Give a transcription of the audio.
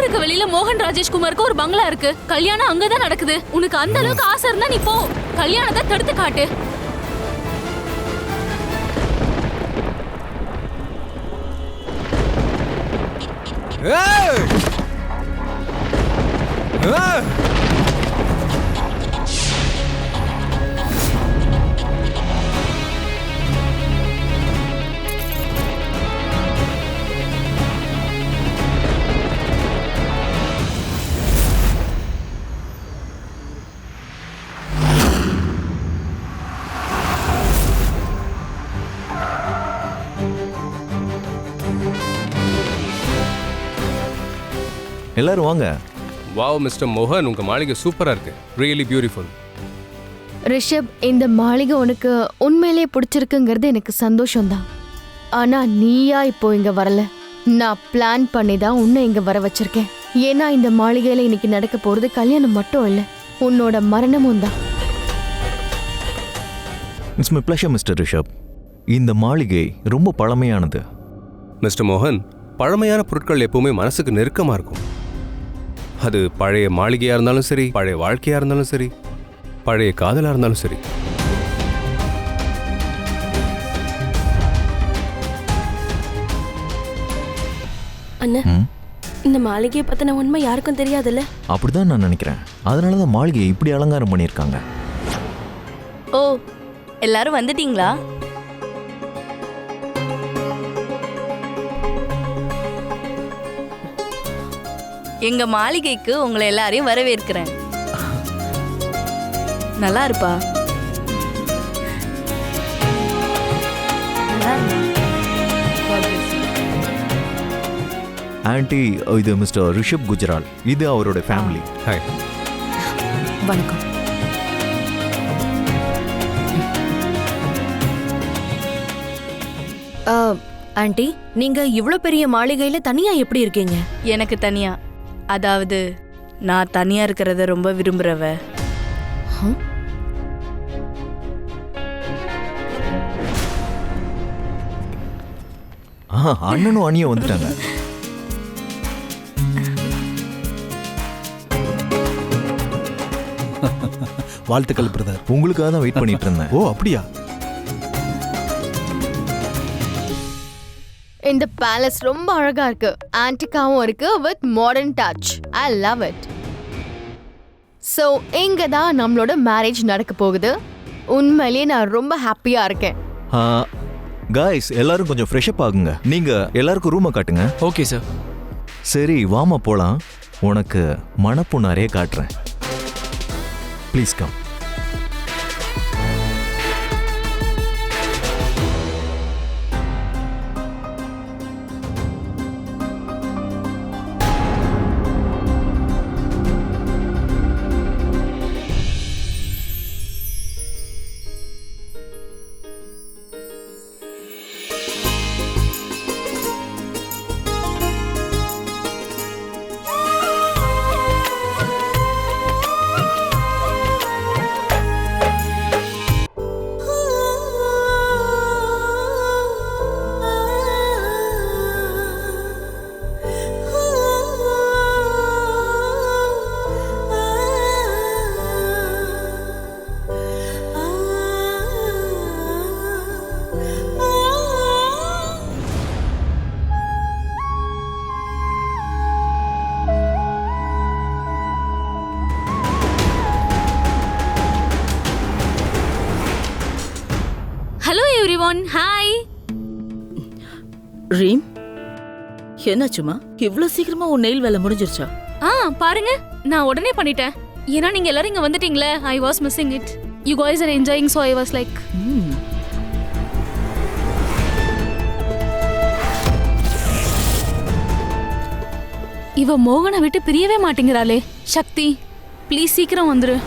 ஊருக்கு வெளியில மோகன் ராஜேஷ்குமாருக்கு ஒரு பங்களா இருக்கு. கல்யாணம் அங்கதான் நடக்குது. உனக்கு அந்த அளவுக்கு ஆசை இருந்தா நீ போ, கல்யாணத்தை தடுத்து காட்டு. எல்லாரும் வாங்க. வாவ் மிஸ்டர் மோகன், உங்க மாளிகை சூப்பரா இருக்கு. Really beautiful. ரிஷப், இந்த மாளிகை உனக்கு உண்மையிலேயே பிடிச்சிருக்குங்கிறது எனக்கு சந்தோஷம்தான். ஆனா நீயா இப்போ இங்க வரல. நான் பிளான் பண்ணி தான் உன்னை இங்க வர வச்சிருக்கேன். ஏன்னா இந்த மாளிகையில இன்னைக்கு நடக்க போறது கல்யாணம் மட்டும் இல்ல, உன்னோட மரணமும் தான். It's my pleasure mister Rishabh. இந்த மாளிகை ரொம்ப பழமையானது. மிஸ்டர் மோகன், பழமையான பொருட்கள் எப்பவுமே மனசுக்கு நெருக்கமா இருக்கும். அது பழைய மாளிகையா இருந்தாலும் சரி, பழைய வாழ்க்கையா இருந்தாலும் சரி, பழைய காதலா இருந்தாலும் சரி. அண்ணா, இந்த மாளிகையை பத்தின உண்மை யாருக்கும் தெரியாதுல்ல? அப்படிதான் நான் நினைக்கிறேன். அதனாலதான் மாளிகையை இப்படி அலங்காரம் பண்ணியிருக்காங்க. ஓ, எல்லாரும் வந்துட்டீங்களா? எங்க மாளிகைக்கு உங்களை எல்லாரையும் வரவேற்கிறேன். நல்லா இருப்பா. ஆன்ட்டி, இது மிஸ்டர் ரிஷப் குஜரால். இது அவரோட ஃபேமிலி. ஹாய். வணக்கம். ஆண்டி, நீங்க இவ்ளோ பெரிய மாளிகையில தனியா எப்படி இருக்கீங்க? எனக்கு தனியா, அதாவது நான் தனியா இருக்கிறத ரொம்ப விரும்புறவ. அண்ணனும் அண்ணியும் வந்துட்டாங்க. வாழ்த்துக்கள் பிரதர். உங்களுக்காக தான் வெயிட் பண்ணிட்டு இருந்தேன். ஓ அப்படியா? இந்த பேலஸ் ரொம்ப அழகா இருக்கு. ஆன்டிக்காவும் இருக்கு with modern touch. I love it. So இங்க தான் நம்மளோட மேரேஜ் நடக்க போகுது. உண்மையிலேயே நான் ரொம்ப ஹாப்பியா இருக்கேன். காய்ஸ், எல்லாரும் கொஞ்சம் ஃப்ரெஷ் அப் ஆகுங்க. நீங்க எல்லாருக்கும் ரூமை காட்டுங்க. Okay sir. சரி, வாமா போலாம். உனக்கு மணப்பு நிறைய காட்டுறேன். Please come. Everyone, hi. Reem, என்னாச்சுமா? இவ்ளோ சீக்கிரமா உன் நெயில் வேலை முடிஞ்சிருச்சா? பாருங்க, நான் உடனே பண்ணிட்டேன். ஏன்னா நீங்க எல்லாரும் இங்க வந்துட்டீங்களே. I was missing it. You guys are enjoying, so I was like. இவ மோகனை விட்டு பிரியவே மாட்டேங்கிறாளே. சக்தி, ப்ளீஸ் சீக்கிரம் வந்துரு.